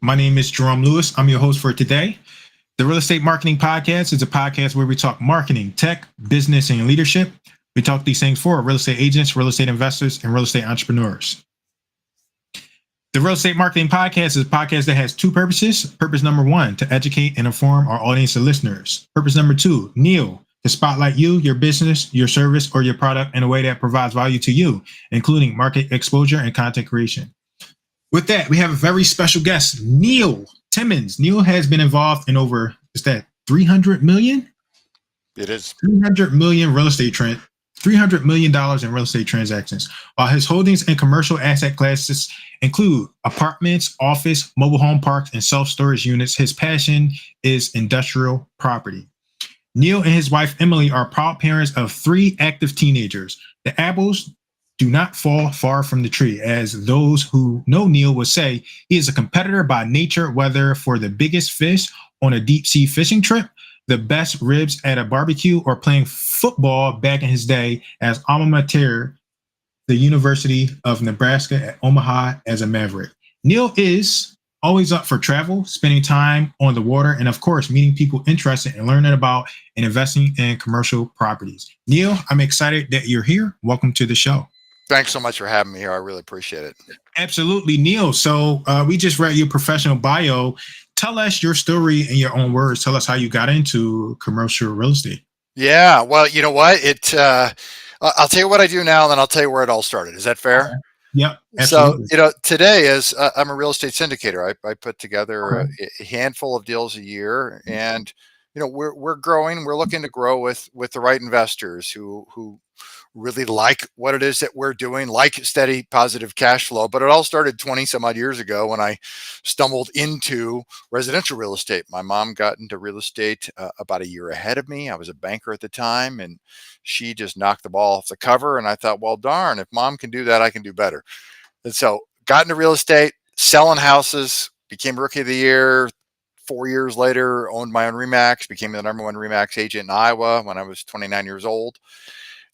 My name is Jerome Lewis. I'm your host for today. The Real Estate Marketing Podcast is a podcast where we talk marketing, tech, business, and leadership. We talk these things for real estate agents, real estate investors, and real estate entrepreneurs. The Real Estate Marketing Podcast is a podcast that has two purposes. Purpose number one, to educate and inform our audience of listeners. Purpose number two, Neil, to spotlight you, your business, your service, or your product in a way that provides value to you, including market exposure and content creation. With that, we have a very special guest, Neil Timmins. Neil has been involved in over, is that 300 million? It is 300 million $300 million in real estate transactions. While his holdings in commercial asset classes include apartments, office, mobile home parks, and self-storage units, his passion is industrial property. Neil and his wife, Emily, are proud parents of 3 active teenagers. The apples do not fall far from the tree. As those who know Neil would say, he is a competitor by nature, whether for the biggest fish on a deep sea fishing trip, the best ribs at a barbecue, or playing football back in his day as alma mater, the University of Nebraska at Omaha as a Maverick. Neil is always up for travel, spending time on the water, and of course, meeting people interested in learning about and investing in commercial properties. Neil, I'm excited that you're here. Welcome to the show. Thanks so much for having me here. I really appreciate it. Absolutely, Neil. So we just read your professional bio. Tell us your story in your own words. Tell us how you got into commercial real estate. Yeah, well, you know what? I'll tell you what I do now, and then I'll tell you where it all started. Is that fair? Okay. Yep, absolutely. So, today is I'm a real estate syndicator. I put together a handful of deals a year, and we're growing. We're looking to grow with the right investors who really like what it is that we're doing, like steady positive cash flow. But it all started 20 some odd years ago when I stumbled into residential real estate. My mom got into real estate about a year ahead of me. I was a banker at the time, and she just knocked the ball off the cover. And I thought, well, darn, if mom can do that, I can do better. And so got into real estate, selling houses, became rookie of the year. 4 years later, owned my own RE/MAX, became the number one RE/MAX agent in Iowa when I was 29 years old.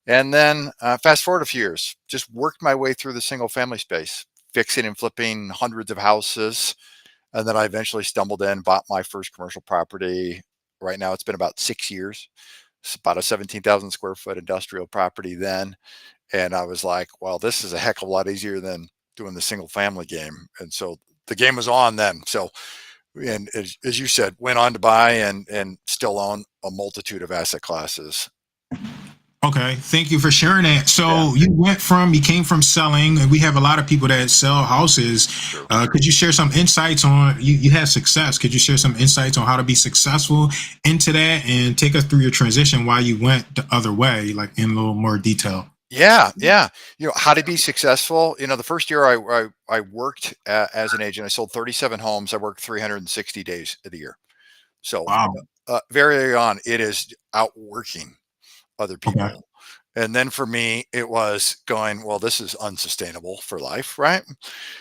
And then fast forward a few years, just worked my way through the single family space, fixing and flipping hundreds of houses. And then I eventually stumbled in, bought my first commercial property. Right now, it's been about 6 years. It's about a 17,000 square foot industrial property then. And I was like, well, this is a heck of a lot easier than doing the single family game. And so the game was on then. So, and as you said, went on to buy and still own a multitude of asset classes. Okay, thank you for sharing that. So you came from selling, and we have a lot of people that sell houses. Sure. Could you share some insights on, you had success. Could you share some insights on how to be successful into that and take us through your transition, why you went the other way, like in a little more detail? Yeah. How to be successful. The first year I worked as an agent, I sold 37 homes. I worked 360 days of the year. So Wow. very early on, it is outworking other people. Okay. And then for me, it was going, well, this is unsustainable for life, right?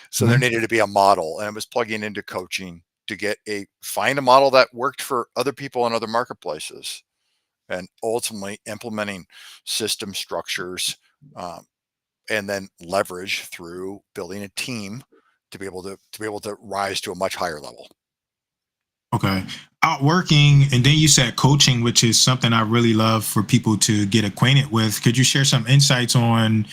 So there needed to be a model, and it was plugging into coaching to find a model that worked for other people in other marketplaces, and ultimately implementing system structures, and then leverage through building a team to be able to rise to a much higher level. Okay. Outworking, and then you said coaching, which is something I really love for people to get acquainted with. Could you share some insights on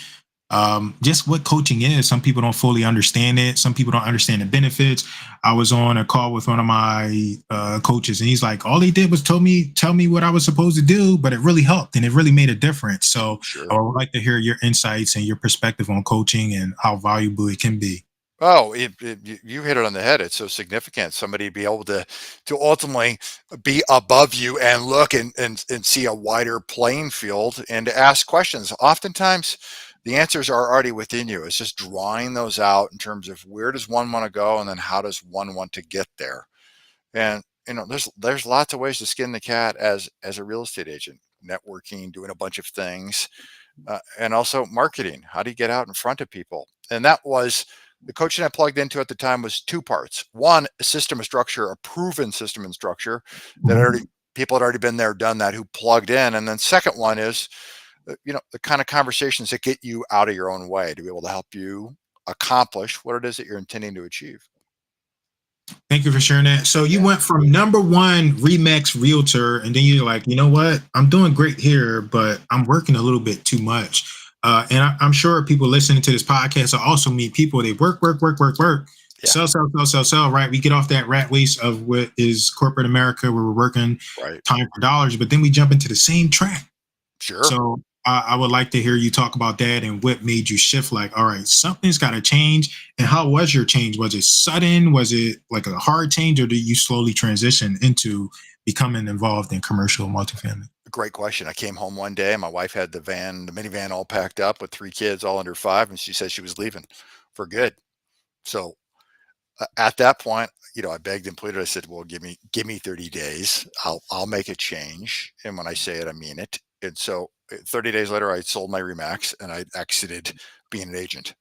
just what coaching is? Some people don't fully understand it. Some people don't understand the benefits. I was on a call with one of my coaches, and he's like, all he did was tell me what I was supposed to do, but it really helped and it really made a difference. So Sure. I would like to hear your insights and your perspective on coaching and how valuable it can be. Oh, you hit it on the head. It's so significant. Somebody be able to ultimately be above you and look and see a wider playing field and to ask questions. Oftentimes, the answers are already within you. It's just drawing those out in terms of where does one want to go, and then how does one want to get there. And there's lots of ways to skin the cat as a real estate agent. Networking, doing a bunch of things, and also marketing. How do you get out in front of people? And that was the coaching I plugged into at the time was 2 parts. One, a system and structure, a proven system and structure that people had already been there, done that, who plugged in. And then second one is, the kind of conversations that get you out of your own way to be able to help you accomplish what it is that you're intending to achieve. Thank you for sharing that. So you Yeah. went from number one Remax realtor, and then you're like, you know what? I'm doing great here, but I'm working a little bit too much. I'm sure people listening to this podcast are also meet people. They work, work, work, work, work, Yeah. sell, sell, sell, sell, sell. Right? We get off that rat race of what is corporate America, where we're working Right. time for dollars, but then we jump into the same track. Sure. So I would like to hear you talk about that and what made you shift. Like, all right, something's got to change. And how was your change? Was it sudden? Was it like a hard change, or did you slowly transition into becoming involved in commercial multifamily? Great question. I came home one day and my wife had the minivan all packed up with 3 kids, all under 5, and she said she was leaving for good. So at that point, I begged and pleaded. I said, "Well, give me 30 days. I'll make a change." And when I say it, I mean it. And so 30 days later, I sold my Remax and I exited being an agent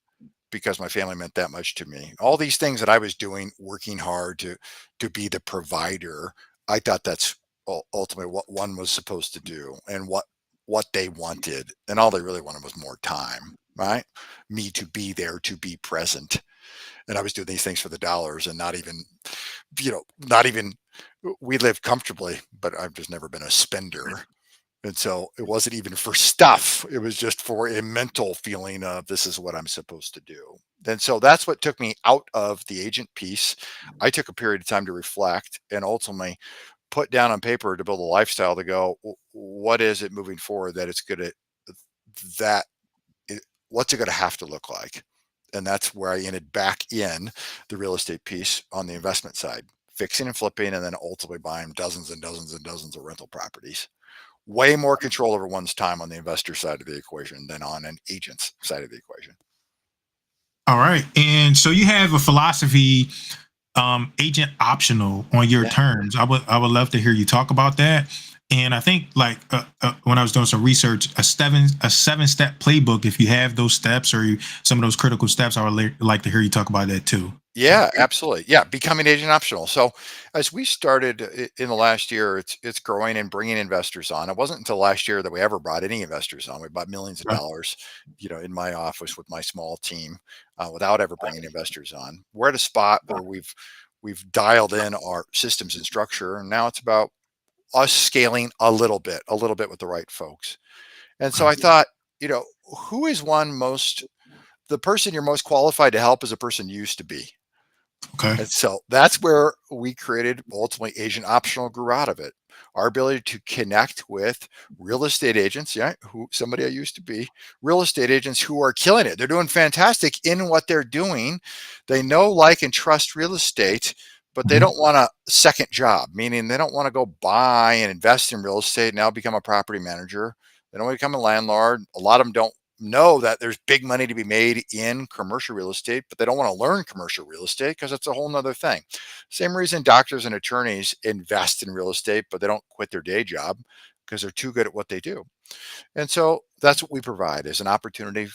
because my family meant that much to me. All these things that I was doing, working hard to be the provider, I thought that's ultimately what one was supposed to do and what they wanted. And all they really wanted was more time, right? Me to be there, to be present. And I was doing these things for the dollars and not even we live comfortably, but I've just never been a spender. And so it wasn't even for stuff. It was just for a mental feeling of this is what I'm supposed to do. And so that's what took me out of the agent piece. I took a period of time to reflect and ultimately put down on paper to build a lifestyle to go, what is it moving forward that it's going to, that what's it going to have to look like? And that's where I ended back in the real estate piece on the investment side, fixing and flipping, and then ultimately buying dozens and dozens and dozens of rental properties. Way more control over one's time on the investor side of the equation than on an agent's side of the equation. All right. And so you have a philosophy, agent optional on your Yeah. terms. I would love to hear you talk about that. And I think like when I was doing some research, a seven step playbook. If you have those steps or some of those critical steps, I would like to hear you talk about that too. Yeah, absolutely. Yeah, becoming agent optional. So as we started in the last year, it's growing and bringing investors on. It wasn't until last year that we ever brought any investors on. We bought millions of Right. dollars, in my office with my small team, without ever bringing investors on. We're at a spot where we've dialed in our systems and structure, and now it's about us scaling a little bit with the right folks. And so Okay. I thought, who is the person you're most qualified to help is a person you used to be. Okay. And so that's where we created ultimately agent optional grew out of it. Our ability to connect with real estate agents, yeah, who somebody I used to be, real estate agents who are killing it. They're doing fantastic in what they're doing. They know, like, and trust real estate, but they Mhm. don't want a second job, meaning they don't want to go buy and invest in real estate, now become a property manager. They don't want to become a landlord. A lot of them don't know that there's big money to be made in commercial real estate, but they don't want to learn commercial real estate because it's a whole nother thing. Same reason doctors and attorneys invest in real estate, but they don't quit their day job because they're too good at what they do. And so that's what we provide is an opportunity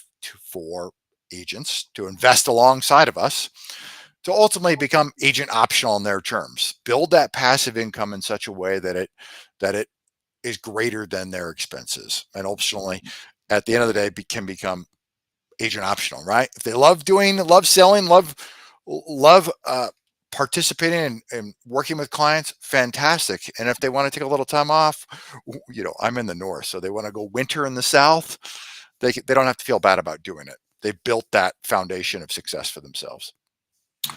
for agents to invest alongside of us to ultimately become agent optional on their terms, build that passive income in such a way that it is greater than their expenses, and ultimately at the end of the day can become agent optional, right? If they love selling, love participating and working with clients, fantastic. And if they want to take a little time off, I'm in the north, so they want to go winter in the south. They don't have to feel bad about doing it. They built that foundation of success for themselves.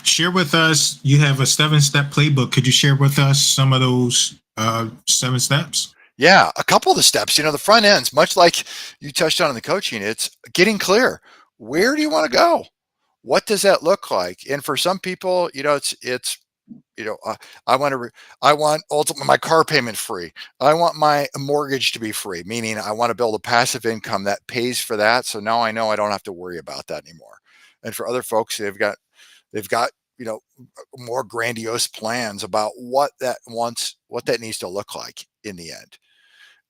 Share with us. You have a seven-step playbook. Could you share with us some of those seven steps? Yeah, a couple of the steps, the front ends, much like you touched on in the coaching, it's getting clear. Where do you want to go? What does that look like? And for some people, it's you know, uh, I want to, I want ultimately my car payment free. I want my mortgage to be free, meaning I want to build a passive income that pays for that. So now I know I don't have to worry about that anymore. And for other folks, they've got, you know, more grandiose plans about what that needs to look like in the end.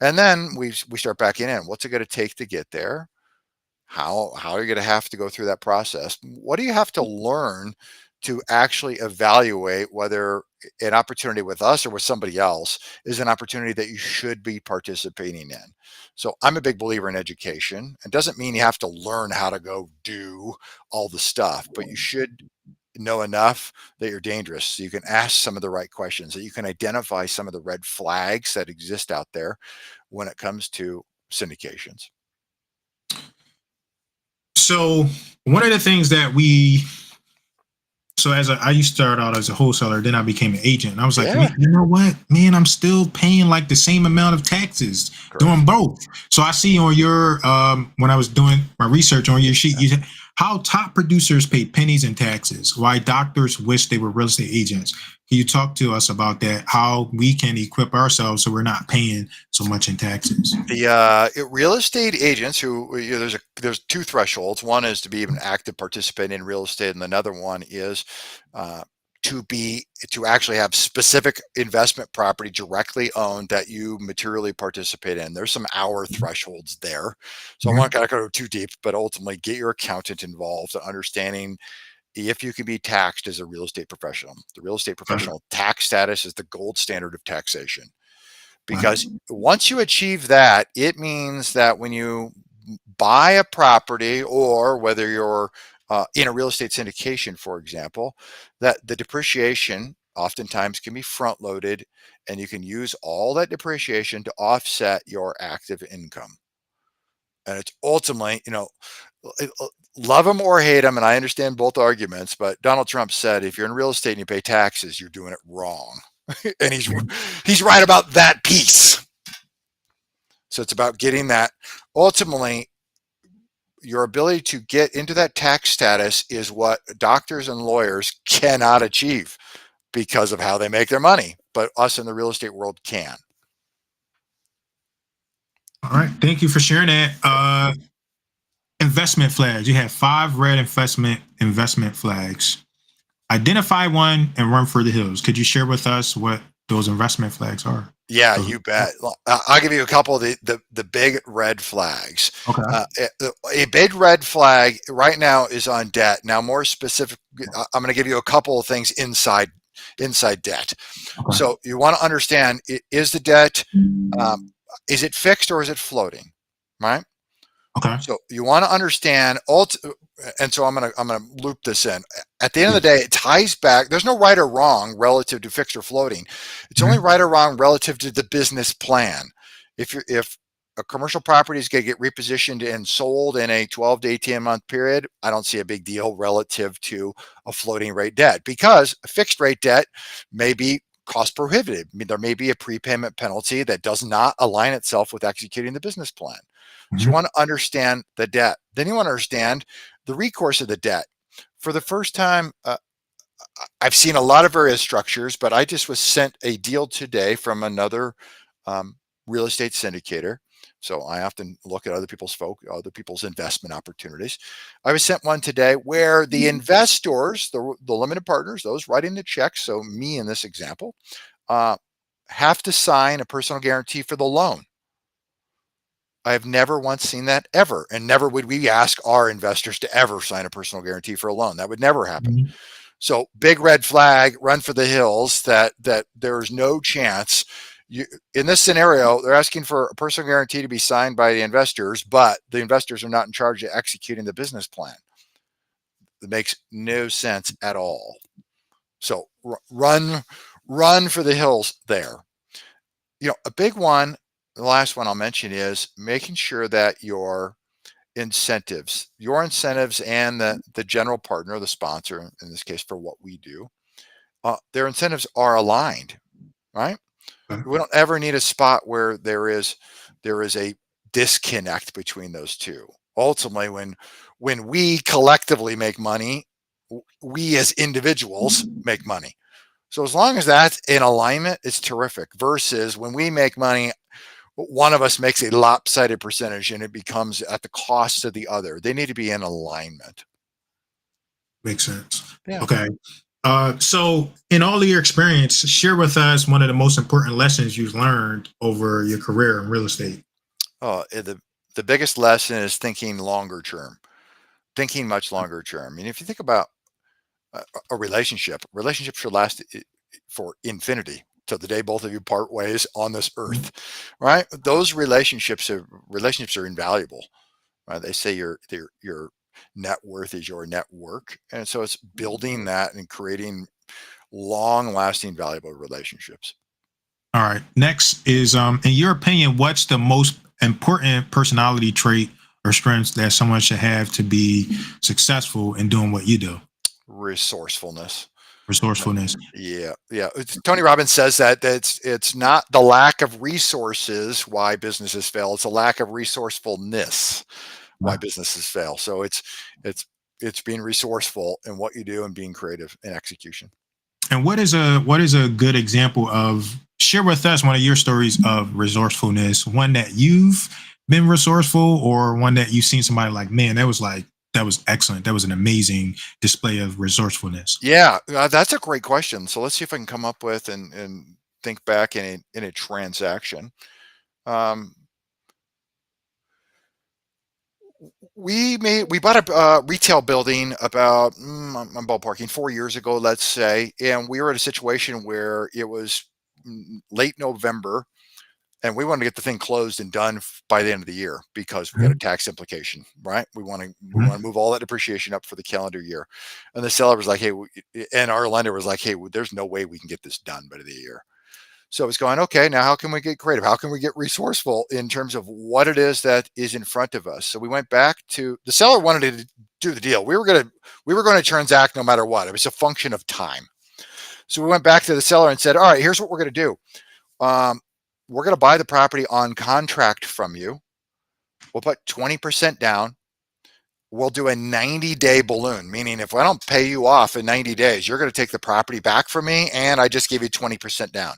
And then we start backing in. What's it going to take to get there? How are you going to have to go through that process? What do you have to learn to actually evaluate whether an opportunity with us or with somebody else is an opportunity that you should be participating in? So I'm a big believer in education. It doesn't mean you have to learn how to go do all the stuff, but you should know enough that you're dangerous. So you can ask some of the right questions, that you can identify some of the red flags that exist out there when it comes to syndications. So one of the things that I used to start out as a wholesaler, then I became an agent. And I was like, Yeah, you know what, man, I'm still paying like the same amount of taxes doing correct. both. So I see on your when I was doing my research on your sheet, you said how top producers pay pennies in taxes, why doctors wish they were real estate agents. Can you talk to us about that? How we can equip ourselves so we're not paying so much in taxes? The real estate agents who, there's two thresholds. One is to be an active participant in real estate, and another one is uh, to actually have specific investment property directly owned that you materially participate in. There's some hour thresholds there, so I Mhm. won't go too deep, but ultimately get your accountant involved, understanding if you can be taxed as a real estate professional. The real estate professional tax status is the gold standard of taxation, because once you achieve that, it means that when you buy a property, or whether you're in a real estate syndication, for example, that the depreciation oftentimes can be front loaded, and you can use all that depreciation to offset your active income. And it's ultimately, love them or hate them, and I understand both arguments, but Donald Trump said, if you're in real estate and you pay taxes, you're doing it wrong. And he's right about that piece. So it's about getting that. Ultimately, your ability to get into that tax status is what doctors and lawyers cannot achieve because of how they make their money, but us in the real estate world can. All right. Thank you for sharing that. Investment flags. You have 5 red investment flags. Identify one and run for the hills. Could you share with us what those investment flags are? Yeah, you bet. I'll give you a couple of the big red flags. Okay. A big red flag right now is on debt. Now, more specific, I'm going to give you a couple of things inside debt. Okay. So you want to understand: is the debt, is it fixed or is it floating, right? Okay. So you want to understand and so I'm gonna loop this in. At the end of the day, it ties back. There's no right or wrong relative to fixed or floating. It's only Mhm. right or wrong relative to the business plan. If a commercial property is going to get repositioned and sold in a 12 to 18-month period, I don't see a big deal relative to a floating rate debt, because a fixed rate debt may be cost prohibitive. I mean, there may be a prepayment penalty that does not align itself with executing the business plan. So you Mhm. want to understand the debt. Then you want to understand the recourse of the debt. For the first time, I've seen a lot of various structures, but I just was sent a deal today from another um, real estate syndicator. So I often look at other people's investment opportunities. I was sent one today where the investors, the limited partners, those writing the checks, so me in this example, uh, have to sign a personal guarantee for the loan. I've never once seen that, ever. And never would we ask our investors to ever sign a personal guarantee for a loan. That would never happen. Mhm. So big red flag, run for the hills, that there's no chance. You, in this scenario, they're asking for a personal guarantee to be signed by the investors, but the investors are not in charge of executing the business plan. It makes no sense at all. So run for the hills there. A big one, the last one I'll mention, is making sure that your incentives and the general partner, the sponsor, in this case for what we do, their incentives are aligned, right? Okay. We don't ever need a spot where there is a disconnect between those two. Ultimately, when we collectively make money, we as individuals make money. So as long as that's in alignment, it's terrific. Versus when we make money, one of us makes a lopsided percentage and it becomes at the cost of the other. They need to be in alignment. Makes sense. Yeah. Okay. So, in all of your experience, share with us one of the most important lessons you've learned over your career in real estate. The biggest lesson is thinking longer term, thinking much longer term. I mean, if you think about a relationship should last for infinity, till the day both of you part ways on this Mhm. earth, right? Those relationships are invaluable. Right? They say your net worth is your network. And so it's building that and creating long lasting, valuable relationships. All right. Next is, in your opinion, what's the most important personality trait or strengths that someone should have to be successful in doing what you do? Resourcefulness. Resourcefulness. Yeah, yeah. Tony Robbins says that it's not the lack of resources why businesses fail; it's a lack of resourcefulness why businesses fail. So it's it's being resourceful in what you do and being creative in execution. And what is a good example of, share with us one of your stories of resourcefulness, one that you've been resourceful or one that you've seen somebody like, man, that was excellent. That was an amazing display of resourcefulness. Yeah, that's a great question. So let's see if I can come up with and think back in a transaction. Um, we bought a retail building about I'm ballparking 4 years ago, let's say, and we were in a situation where it was late November, and we wanted to get the thing closed and done by the end of the year because we got a Mhm, tax implication, right? We want to mhm, move all that depreciation up for the calendar year, and the seller was like, "Hey," and our lender was like, "Hey, there's no way we can get this done by the year." So it's going, okay, now how can we get creative? How can we get resourceful in terms of what it is that is in front of us? So we went back to the seller wanted to do the deal. We were going to transact no matter what. It was a function of time. So we went back to the seller and said, all right, here's what we're going to do. We're going to buy the property on contract from you. We'll put 20% down. We'll do a 90-day balloon, meaning if I don't pay you off in 90 days, you're going to take the property back from me. And I just gave you 20% down.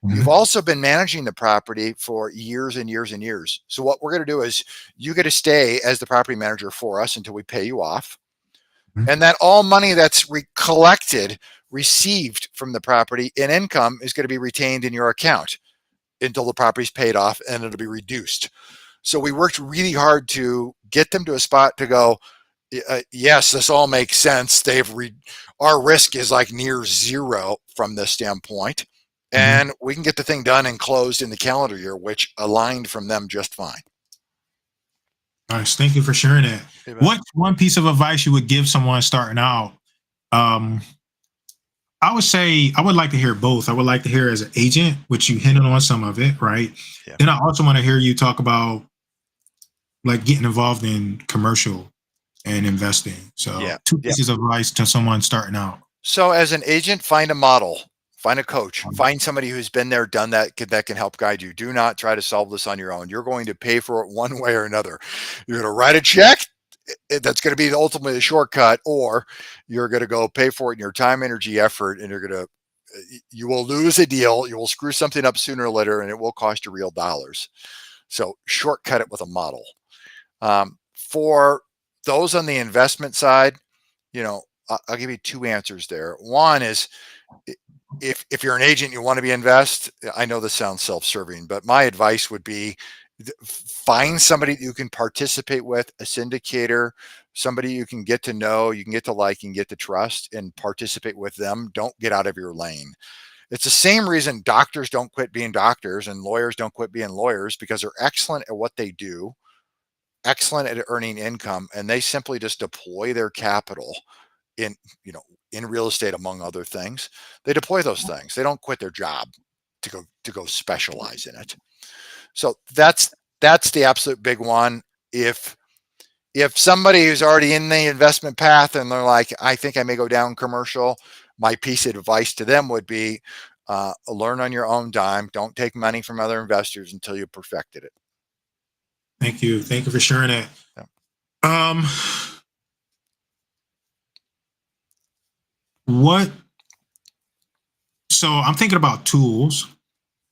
You've mhm, also been managing the property for years and years and years. So what we're going to do is you get to stay as the property manager for us until we pay you off. mhm. And that all money that's collected, received from the property in income is going to be retained in your account until the property's paid off and it'll be reduced. So we worked really hard to get them to a spot to go, yes, this all makes sense. Our risk is like near zero from this standpoint, Mhm. and we can get the thing done and closed in the calendar year, which aligned from them just fine. Nice. Thank you for sharing that. You bet. What's one piece of advice you would give someone starting out? Um, I would say I would like to hear both. I would like to hear as an agent, which you hinted on some of it, right? Yeah. Then I also want to hear you talk about like getting involved in commercial and investing. Yeah. So two Yeah. pieces of advice to someone starting out. So as an agent, find a model, find a coach, find somebody who's been there, done that, that can help guide you. Do not try to solve this on your own. You're going to pay for it one way or another. You're going to write a check. That's going to be ultimately a shortcut, or you're going to go pay for it in your time, energy, effort, and you will lose a deal. You will screw something up sooner or later, and it will cost you real dollars. So shortcut it with a model. For those on the investment side, you know, I'll give you two answers there. One is if you're an agent, you want to be invest. I know this sounds self-serving, but my advice would be find somebody you can participate with, a syndicator, somebody you can get to know, you can get to like, and get to trust, and participate with them. Don't get out of your lane. It's the same reason doctors don't quit being doctors and lawyers don't quit being lawyers, because they're excellent at what they do, excellent at earning income, and they simply just deploy their capital in, you know, in real estate, among other things. They deploy those things. They don't quit their job to go specialize in it. So that's the absolute big one. If somebody who's already in the investment path and they're like, I think I may go down commercial, my piece of advice to them would be learn on your own dime. Don't take money from other investors until you perfected it. Thank you. Thank you for sharing that. Yeah. Um, what? So I'm thinking about tools,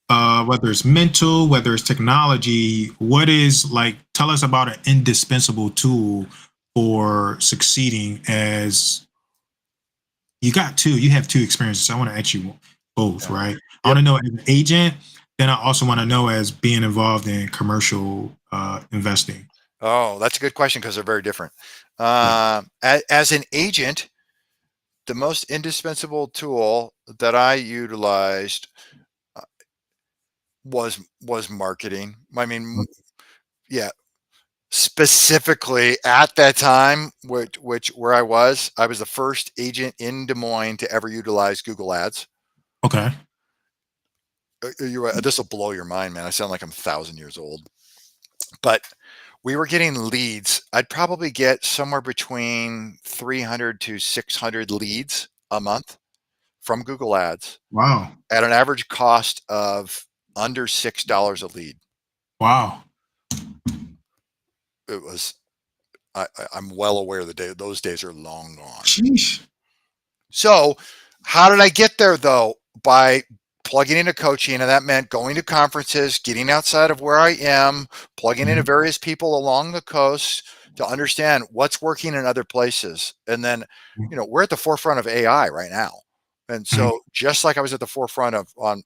whether it's mental, whether it's technology. What is like? Tell us about an indispensable tool for succeeding. As you got two, you have two experiences. I want to ask you both, Yeah. right? I want Yep. to know as an agent. Then I also want to know as being involved in commercial investing. Oh, that's a good question because they're very different. Yeah. As an agent, the most indispensable tool that I utilized was marketing. I mean, yeah, Specifically at that time, where I was the first agent in Des Moines to ever utilize Google Ads. Okay. This will blow your mind, man. I sound like I'm 1,000 years old, but we were getting leads. I'd probably get somewhere between 300 to 600 leads a month from Google Ads Wow. at an average cost of under $6 a lead. Wow. It was, I'm well aware those days are long gone. Sheesh. So how did I get there though? By plugging into coaching, and that meant going to conferences, getting outside of where I am, plugging into various people along the coast to understand what's working in other places. And then, we're at the forefront of AI right now. And so just like I was at the forefront of on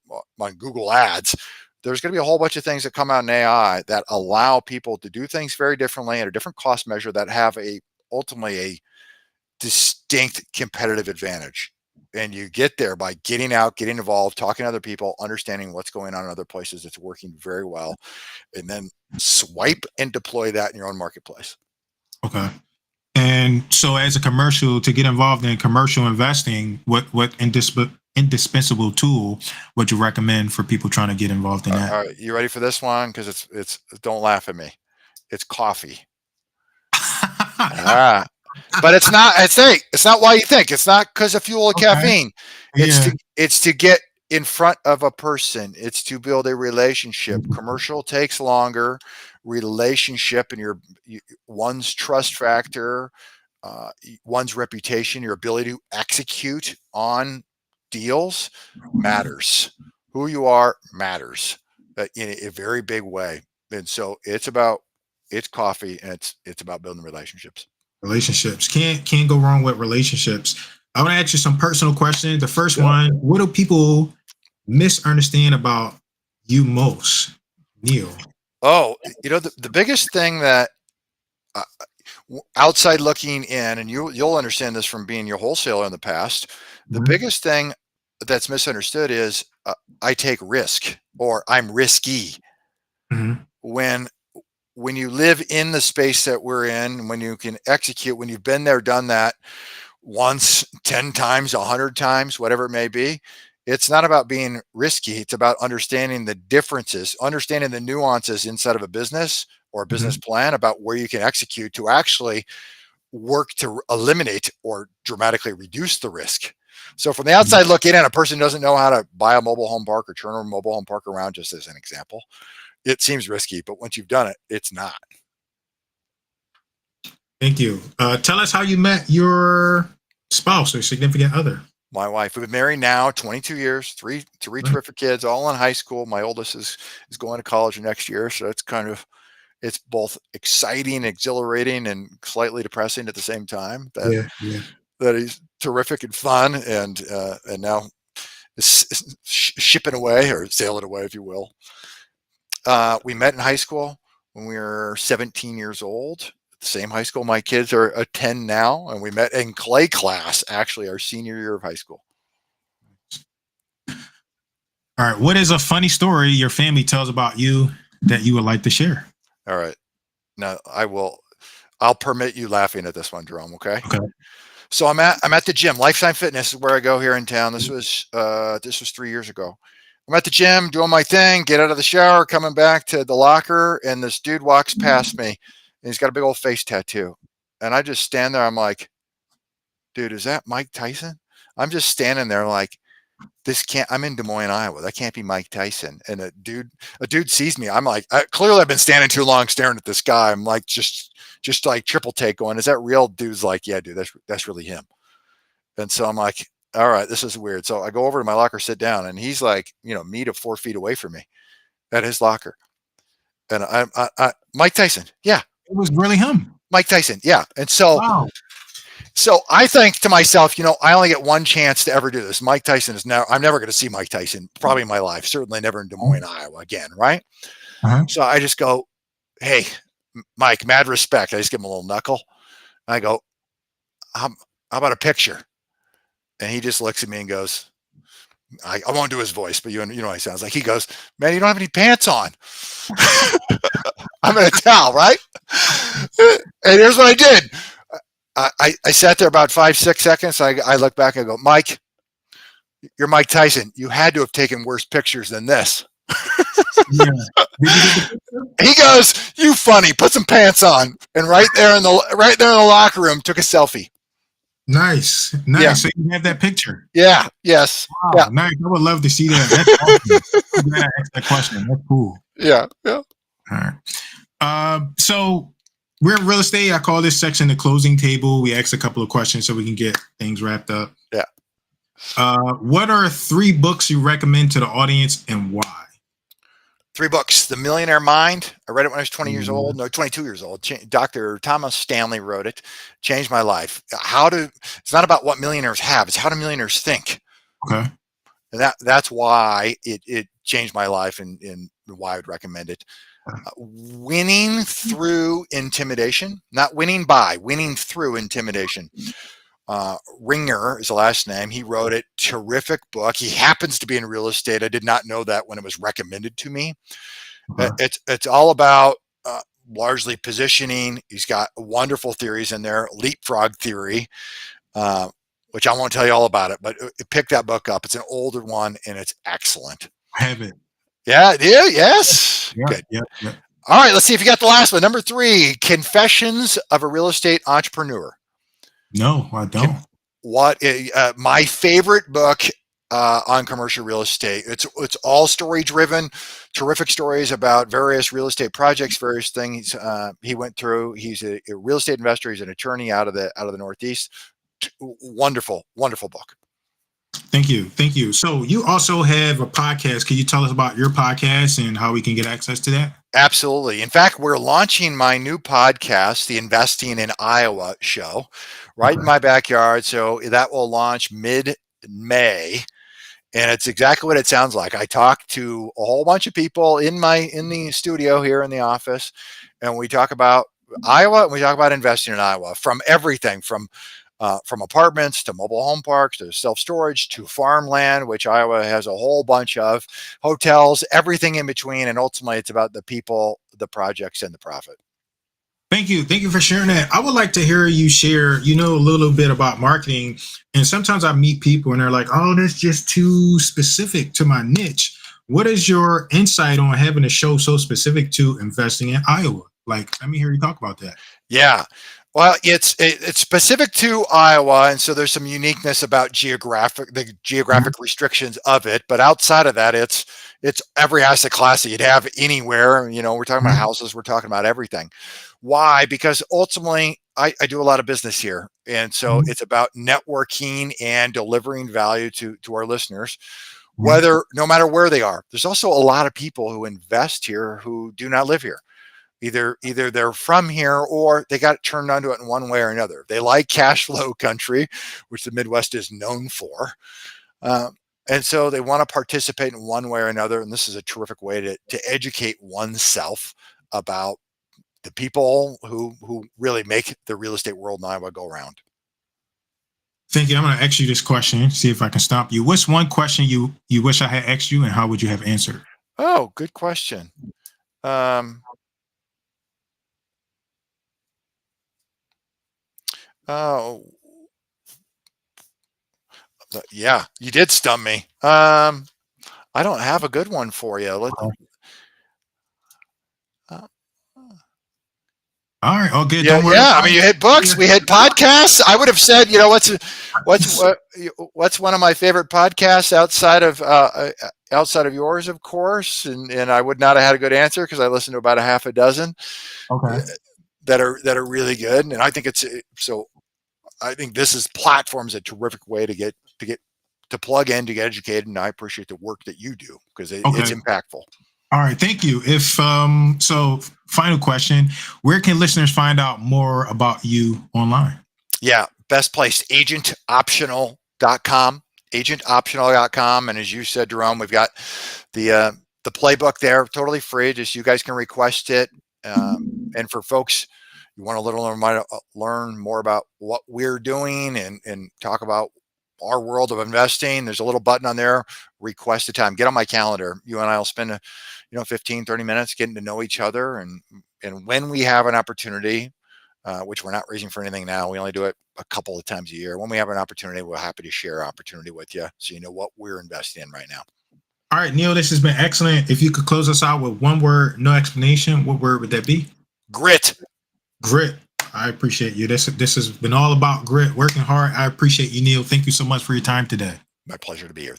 Google Ads, there's going to be a whole bunch of things that come out in AI that allow people to do things very differently at a different cost measure that have ultimately a distinct competitive advantage. And you get there by getting out, getting involved, talking to other people, understanding what's going on in other places. It's working very well. And then swipe and deploy that in your own marketplace. Okay. And so as a commercial, to get involved in commercial investing, what indispensable tool would you recommend for people trying to get involved in that? All right. You ready for this one? Because it's don't laugh at me. It's coffee. But it's not. It's not why you think. It's not because of fuel of caffeine. It's to get in front of a person. It's to build a relationship. Commercial takes longer. Relationship and one's trust factor, one's reputation, your ability to execute on deals matters. Who you are matters in a very big way. And so it's coffee, and it's about building relationships. Relationships can't go wrong with relationships. I want to ask you some personal questions. The first one: what do people misunderstand about you most, Neil? Oh, the biggest thing that outside looking in, and you'll understand this from being your wholesaler in the past. The biggest thing that's misunderstood is I take risk, or I'm risky. When you live in the space that we're in, when you can execute, when you've been there, done that once, 10 times, 100 times, whatever it may be, it's not about being risky. It's about understanding the differences, understanding the nuances inside of a business or a business plan about where you can execute to actually work to eliminate or dramatically reduce the risk. So from the outside looking in, a person doesn't know how to buy a mobile home park or turn a mobile home park around, just as an example. It seems risky, but once you've done it, it's not. Thank you. Tell us how you met your spouse or significant other. My wife. We've been married now 22 years, three terrific kids, all in high school. My oldest is going to college next year. So it's both exciting, exhilarating, and slightly depressing at the same time. That he's terrific and fun, and now is shipping away, or sailing away, if you will. We met in high school when we were 17 years old. The same high school my kids are attend now, and we met in clay class, actually, our senior year of high school. All right. What is a funny story your family tells about you that you would like to share? All right. Now I'll permit you laughing at this one, Jerome. Okay. So I'm at the gym. Lifetime Fitness is where I go here in town. This was 3 years ago. I'm at the gym doing my thing, get out of the shower, coming back to the locker, and this dude walks past me, and he's got a big old face tattoo. And I just stand there. I'm like, dude, is that Mike Tyson? I'm just standing there like, I'm in Des Moines, Iowa. That can't be Mike Tyson. And a dude sees me. I'm like, clearly I've been standing too long staring at this guy. I'm like, just like triple take going, is that real? Dude's like, yeah, dude, that's really him. And so I'm like, all right, this is weird. So I go over to my locker, sit down, and he's like, me to 4 feet away from me at his locker. And I Mike Tyson. Yeah. It was really him. Mike Tyson. Yeah. And so, wow. So I think to myself, I only get one chance to ever do this. Mike Tyson I'm never going to see Mike Tyson probably in my life. Certainly never in Des Moines, Iowa again. Right. So I just go, hey, Mike, mad respect. I just give him a little knuckle. I go, how about a picture? And he just looks at me and goes, I won't do his voice, but you know how he sounds like. He goes, man, you don't have any pants on. I'm going to tell, right? And here's what I did. I sat there about 5, 6 seconds. I look back and I go, Mike, you're Mike Tyson. You had to have taken worse pictures than this. Yeah. Did you get the picture? He goes, "You funny. Put some pants on." And right there in the locker room, took a selfie. Nice. Yeah. So you have that picture. Yeah. Yes. Wow, Yeah. nice. I would love to see that. That's awesome. I'm glad I asked that question. That's cool. Yeah. All right. So we're in real estate. I call this section the closing table. We ask a couple of questions so we can get things wrapped up. Yeah. What are 3 books you recommend to the audience and why? 3 books. The Millionaire Mind. I read it when I was 20 years old. No, 22 years old. Dr. Thomas Stanley wrote it. Changed my life. It's not about what millionaires have. It's how do millionaires think. Okay. And that's why it changed my life and why I would recommend it. Winning Through Intimidation. Not winning by, winning through intimidation. Ringer is the last name. He wrote it. Terrific book. He happens to be in real estate. I did not know that when it was recommended to me. It's all about largely positioning. He's got wonderful theories in there. Leapfrog theory, which I won't tell you all about it, but pick that book up. It's an older one and it's excellent. I have it. Yeah. Yes. Yeah, Good. Yeah. All right. Let's see if you got the last one. Number 3, Confessions of a Real Estate Entrepreneur. No, I don't. My favorite book on commercial real estate. It's all story driven, terrific stories about various real estate projects, various things he went through. He's a real estate investor. He's an attorney out of the Northeast. Wonderful book. Thank you. So you also have a podcast. Can you tell us about your podcast and how we can get access to that? Absolutely. In fact, we're launching my new podcast, the Investing in Iowa show, right in my backyard. So that will launch mid-May. And it's exactly what it sounds like. I talk to a whole bunch of people in the studio here in the office, and we talk about Iowa and we talk about investing in Iowa, from everything from apartments to mobile home parks to self-storage to farmland, which Iowa has a whole bunch of, hotels, everything in between. And ultimately it's about the people, the projects, and the profit. Thank you for sharing that. I would like to hear you share, a little bit about marketing. And sometimes I meet people and they're like, oh, that's just too specific to my niche. What is your insight on having a show so specific to investing in Iowa? Like, let me hear you talk about that. Yeah. Well, it's specific to Iowa, and so there's some uniqueness about the geographic restrictions of it. But outside of that, it's every asset class that you'd have anywhere. We're talking about houses, we're talking about everything. Why? Because ultimately, I do a lot of business here, and so it's about networking and delivering value to our listeners, no matter where they are. There's also a lot of people who invest here who do not live here. Either they're from here or they got turned onto it in one way or another. They like cash flow country, which the Midwest is known for. And so they want to participate in one way or another. And this is a terrific way to educate oneself about the people who really make the real estate world in Iowa go around. Thank you. I'm going to ask you this question, see if I can stop you. What's one question you wish I had asked you, and how would you have answered? Oh, good question. Oh, yeah, you did stump me. I don't have a good one for you. All right. Oh, good. Yeah, Don't worry. yeah. I mean, you had books, we had podcasts. I would have said, what's one of my favorite podcasts outside of yours, of course, and I would not have had a good answer because I listened to about a half a dozen. Okay. That are really good, and I think I think this is platform's a terrific way to get to plug in, to get educated, and I appreciate the work that you do because it's impactful. All right, thank you. So final question, where can listeners find out more about you online? Yeah, best place, agentoptional.com, agentoptional.com. And as you said, Jerome, we've got the playbook there, totally free. Just you guys can request it. And for folks, you want to learn more about what we're doing and talk about our world of investing, there's a little button on there, request a time, get on my calendar. You and I will spend 15, 30 minutes getting to know each other and And when we have an opportunity, which we're not raising for anything now, we only do it a couple of times a year. When we have an opportunity, we're happy to share our opportunity with you, so you know what we're investing in right now. All right, Neil, this has been excellent. If you could close us out with one word, no explanation, what word would that be? Grit. Grit. I appreciate you. This has been all about grit, working hard. I appreciate you, Neil. Thank you so much for your time today. My pleasure to be here.